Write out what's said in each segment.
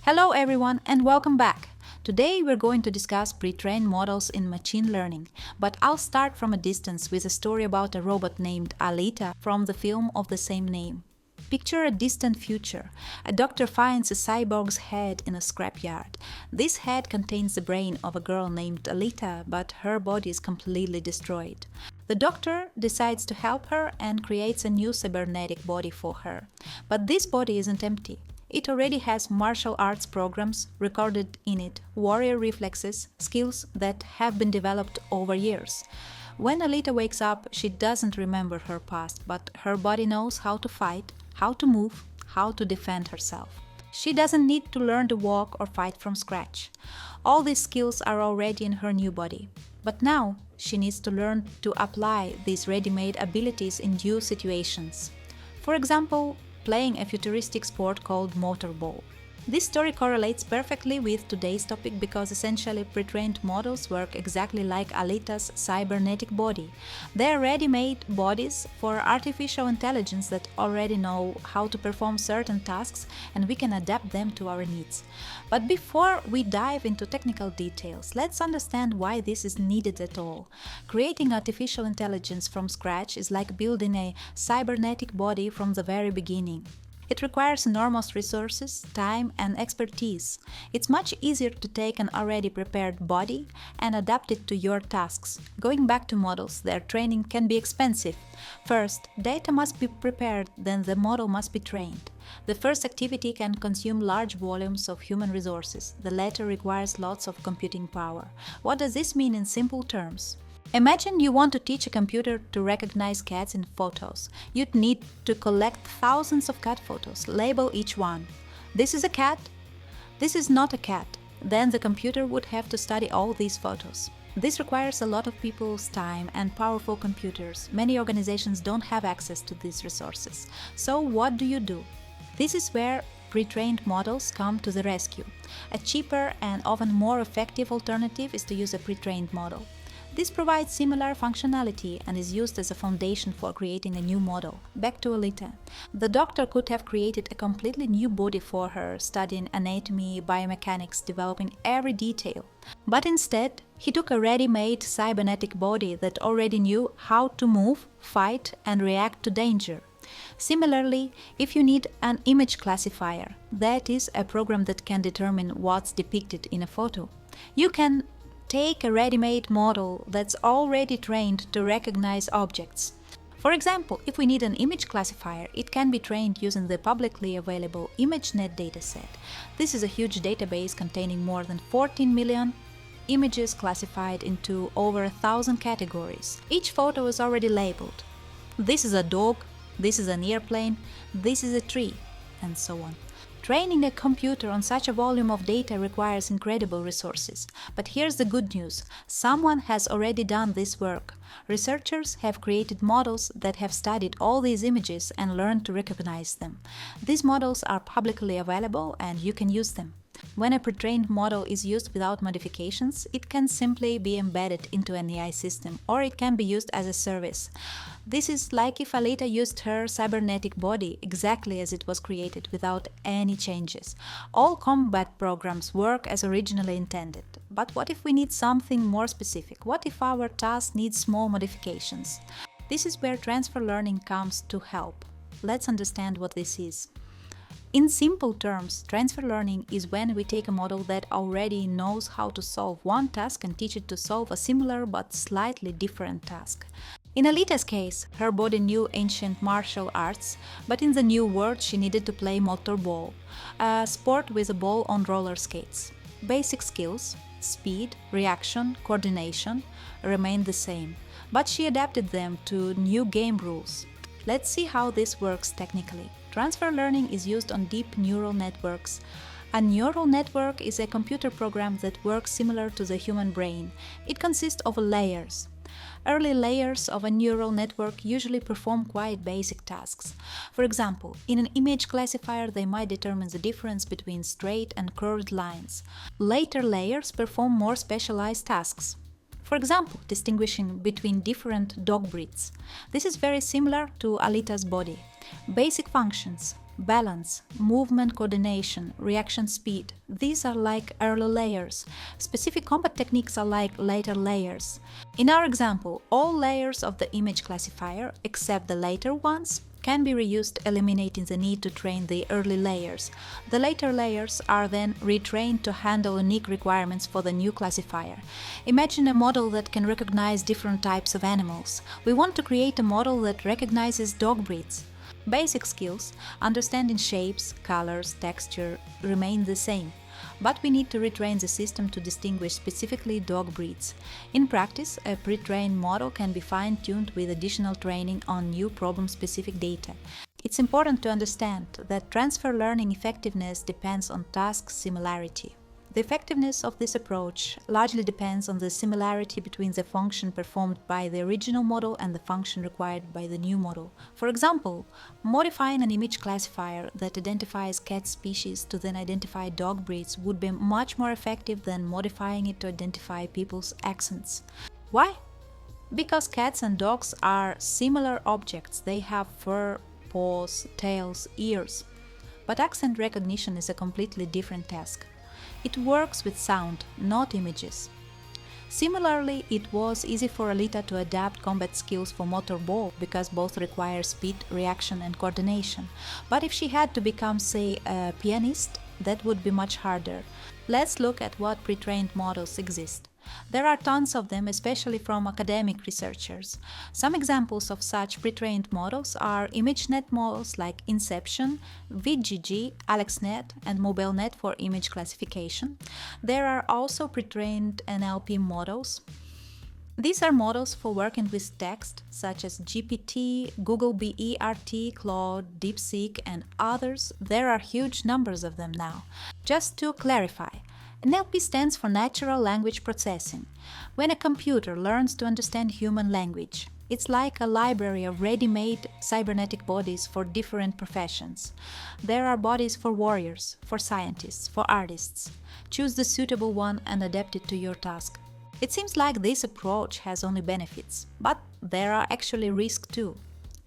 Hello everyone and welcome back. Today we're going to discuss pre-trained models in machine learning, but I'll start from a distance with a story about a robot named Alita from the film of the same name. Picture a distant future. A doctor finds a cyborg's head in a scrapyard. This head contains the brain of a girl named Alita, but her body is completely destroyed. The doctor decides to help her and creates a new cybernetic body for her. But this body isn't empty. It already has martial arts programs recorded in it, warrior reflexes, skills that have been developed over years. When Alita wakes up, she doesn't remember her past, but her body knows how to fight, how to move, how to defend herself. She doesn't need to learn to walk or fight from scratch. All these skills are already in her new body. But now, she needs to learn to apply these ready-made abilities in new situations. For example, playing a futuristic sport called Motorball. This story correlates perfectly with today's topic because essentially pre-trained models work exactly like Alita's cybernetic body. They are ready-made bodies for artificial intelligence that already know how to perform certain tasks, and we can adapt them to our needs. But before we dive into technical details, let's understand why this is needed at all. Creating artificial intelligence from scratch is like building a cybernetic body from the very beginning. It requires enormous resources, time, and expertise. It's much easier to take an already prepared body and adapt it to your tasks. Going back to models, their training can be expensive. First, data must be prepared, then the model must be trained. The first activity can consume large volumes of human resources. The latter requires lots of computing power. What does this mean in simple terms? Imagine you want to teach a computer to recognize cats in photos. You'd need to collect thousands of cat photos, label each one. This is a cat. This is not a cat. Then the computer would have to study all these photos. This requires a lot of people's time and powerful computers. Many organizations don't have access to these resources. So what do? This is where pre-trained models come to the rescue. A cheaper and often more effective alternative is to use a pre-trained model. This provides similar functionality and is used as a foundation for creating a new model. Back to Alita. The doctor could have created a completely new body for her, studying anatomy, biomechanics, developing every detail. But instead, he took a ready-made cybernetic body that already knew how to move, fight, and react to danger. Similarly, if you need an image classifier, that is, a program that can determine what's depicted in a photo, you can take a ready-made model that's already trained to recognize objects. For example, if we need an image classifier, it can be trained using the publicly available ImageNet dataset. This is a huge database containing more than 14 million images classified into over 1,000 categories. Each photo is already labeled. This is a dog, this is an airplane, this is a tree, and so on. Training a computer on such a volume of data requires incredible resources. But here's the good news. Someone has already done this work. Researchers have created models that have studied all these images and learned to recognize them. These models are publicly available and you can use them. When a pre-trained model is used without modifications, it can simply be embedded into an AI system, or it can be used as a service. This is like if Alita used her cybernetic body exactly as it was created, without any changes. All combat programs work as originally intended. But what if we need something more specific? What if our task needs small modifications? This is where transfer learning comes to help. Let's understand what this is. In simple terms, transfer learning is when we take a model that already knows how to solve one task and teach it to solve a similar but slightly different task. In Alita's case, her body knew ancient martial arts, but in the new world she needed to play Motorball, a sport with a ball on roller skates. Basic skills, speed, reaction, coordination, remained the same, but she adapted them to new game rules. Let's see how this works technically. Transfer learning is used on deep neural networks. A neural network is a computer program that works similar to the human brain. It consists of layers. Early layers of a neural network usually perform quite basic tasks. For example, in an image classifier they might determine the difference between straight and curved lines. Later layers perform more specialized tasks. For example, distinguishing between different dog breeds. This is very similar to Alita's body. Basic functions: balance, movement coordination, reaction speed. These are like early layers. Specific combat techniques are like later layers. In our example, all layers of the image classifier, except the later ones, can be reused, eliminating the need to train the early layers. The later layers are then retrained to handle unique requirements for the new classifier. Imagine a model that can recognize different types of animals. We want to create a model that recognizes dog breeds. Basic skills, understanding shapes, colors, texture, remain the same, but we need to retrain the system to distinguish specifically dog breeds. In practice, a pre-trained model can be fine-tuned with additional training on new problem-specific data. It's important to understand that transfer learning effectiveness depends on task similarity. The effectiveness of this approach largely depends on the similarity between the function performed by the original model and the function required by the new model. For example, modifying an image classifier that identifies cat species to then identify dog breeds would be much more effective than modifying it to identify people's accents. Why? Because cats and dogs are similar objects. They have fur, paws, tails, ears. But accent recognition is a completely different task. It works with sound, not images. Similarly, it was easy for Alita to adapt combat skills for Motorball because both require speed, reaction and coordination. But if she had to become, say, a pianist, that would be much harder. Let's look at what pre-trained models exist. There are tons of them, especially from academic researchers. Some examples of such pre-trained models are ImageNet models like Inception, VGG, AlexNet, and MobileNet for image classification. There are also pre-trained NLP models. These are models for working with text, such as GPT, Google BERT, Claude, DeepSeek, and others. There are huge numbers of them now. Just to clarify, NLP stands for Natural Language Processing. When a computer learns to understand human language, it's like a library of ready-made cybernetic bodies for different professions. There are bodies for warriors, for scientists, for artists. Choose the suitable one and adapt it to your task. It seems like this approach has only benefits, but there are actually risks too.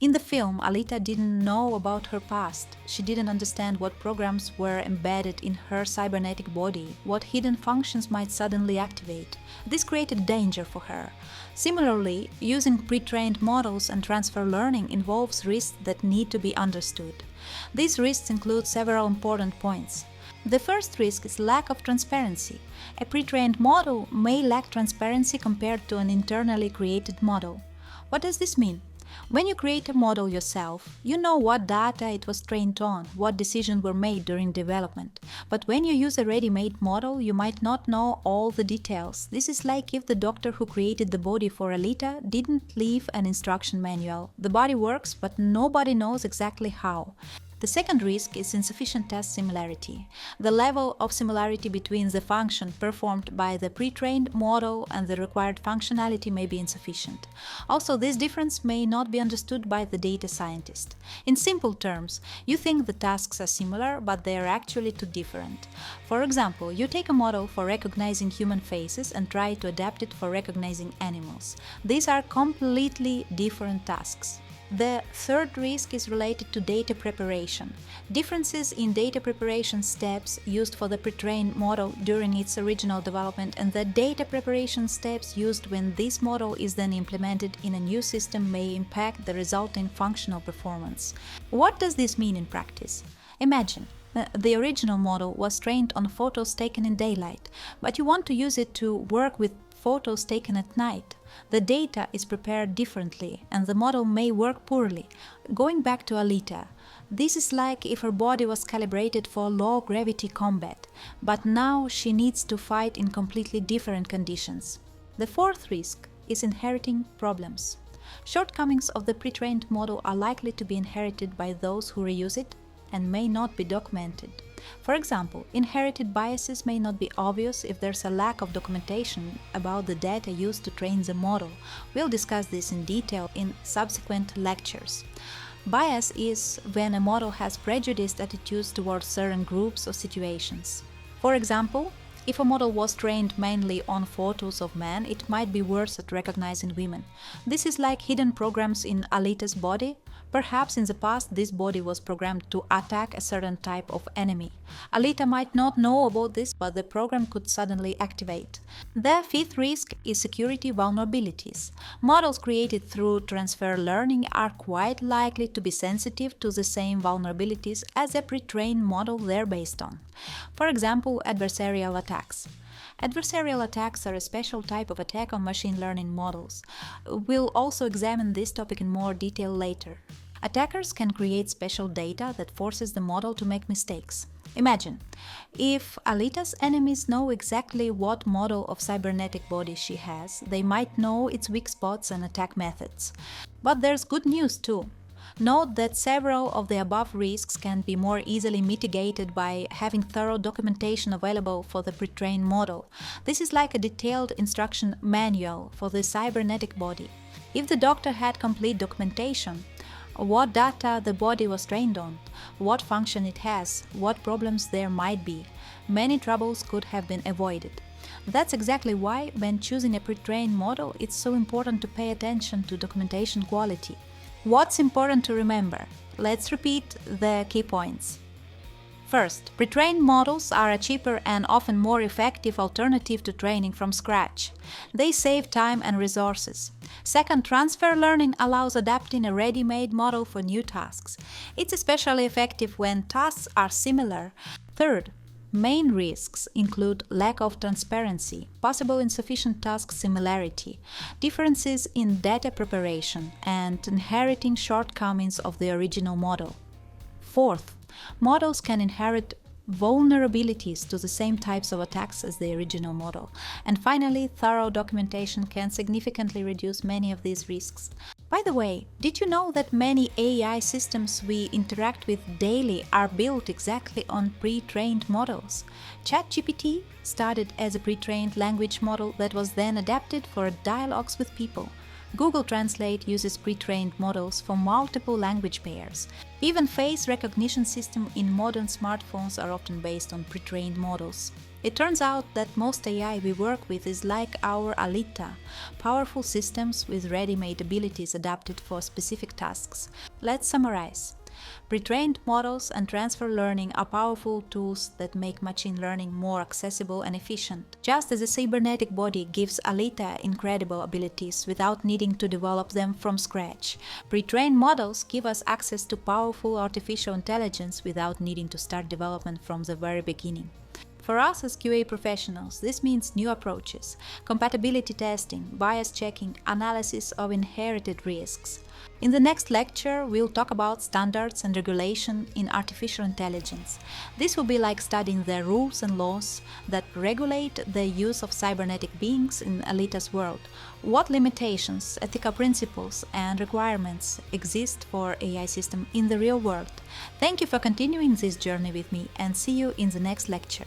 In the film, Alita didn't know about her past. She didn't understand what programs were embedded in her cybernetic body, what hidden functions might suddenly activate. This created danger for her. Similarly, using pre-trained models and transfer learning involves risks that need to be understood. These risks include several important points. The first risk is lack of transparency. A pre-trained model may lack transparency compared to an internally created model. What does this mean? When you create a model yourself, you know what data it was trained on, what decisions were made during development. But when you use a ready-made model, you might not know all the details. This is like if the doctor who created the body for Alita didn't leave an instruction manual. The body works, but nobody knows exactly how. The second risk is insufficient test similarity. The level of similarity between the function performed by the pre-trained model and the required functionality may be insufficient. Also, this difference may not be understood by the data scientist. In simple terms, you think the tasks are similar, but they are actually too different. For example, you take a model for recognizing human faces and try to adapt it for recognizing animals. These are completely different tasks. The third risk is related to data preparation. Differences in data preparation steps used for the pre-trained model during its original development and the data preparation steps used when this model is then implemented in a new system may impact the resulting functional performance. What does this mean in practice? Imagine the original model was trained on photos taken in daylight, but you want to use it to work with photos taken at night. The data is prepared differently and the model may work poorly. Going back to Alita, this is like if her body was calibrated for low-gravity combat, but now she needs to fight in completely different conditions. The fourth risk is inheriting problems. Shortcomings of the pre-trained model are likely to be inherited by those who reuse it and may not be documented. For example, inherited biases may not be obvious if there's a lack of documentation about the data used to train the model. We'll discuss this in detail in subsequent lectures. Bias is when a model has prejudiced attitudes towards certain groups or situations. For example, If a model was trained mainly on photos of men, it might be worse at recognizing women. This is like hidden programs in Alita's body. Perhaps in the past this body was programmed to attack a certain type of enemy. Alita might not know about this, but the program could suddenly activate. The fifth risk is security vulnerabilities. Models created through transfer learning are quite likely to be sensitive to the same vulnerabilities as a pre-trained model they're based on. For example, adversarial attacks. Adversarial attacks are a special type of attack on machine learning models. We'll also examine this topic in more detail later. Attackers can create special data that forces the model to make mistakes. Imagine, if Alita's enemies know exactly what model of cybernetic body she has, they might know its weak spots and attack methods. But there's good news too. Note that several of the above risks can be more easily mitigated by having thorough documentation available for the pre-trained model. This is like a detailed instruction manual for the cybernetic body. If the doctor had complete documentation, what data the body was trained on, what function it has, what problems there might be, many troubles could have been avoided. That's exactly why, when choosing a pre-trained model, it's so important to pay attention to documentation quality. What's important to remember? Let's repeat the key points. First, pre-trained models are a cheaper and often more effective alternative to training from scratch. They save time and resources. Second, transfer learning allows adapting a ready-made model for new tasks. It's especially effective when tasks are similar. Third, main risks include lack of transparency, possible insufficient task similarity, differences in data preparation, and inheriting shortcomings of the original model. Fourth, models can inherit vulnerabilities to the same types of attacks as the original model. And finally, thorough documentation can significantly reduce many of these risks. By the way, did you know that many AI systems we interact with daily are built exactly on pre-trained models? ChatGPT started as a pre-trained language model that was then adapted for dialogues with people. Google Translate uses pre-trained models for multiple language pairs. Even face recognition systems in modern smartphones are often based on pre-trained models. It turns out that most AI we work with is like our Alita, powerful systems with ready-made abilities adapted for specific tasks. Let's summarize. Pre-trained models and transfer learning are powerful tools that make machine learning more accessible and efficient. Just as a cybernetic body gives Alita incredible abilities without needing to develop them from scratch, pre-trained models give us access to powerful artificial intelligence without needing to start development from the very beginning. For us as QA professionals, this means new approaches, compatibility testing, bias checking, analysis of inherited risks. In the next lecture, we'll talk about standards and regulation in artificial intelligence. This will be like studying the rules and laws that regulate the use of cybernetic beings in Alita's world. What limitations, ethical principles, and requirements exist for AI systems in the real world? Thank you for continuing this journey with me, and see you in the next lecture.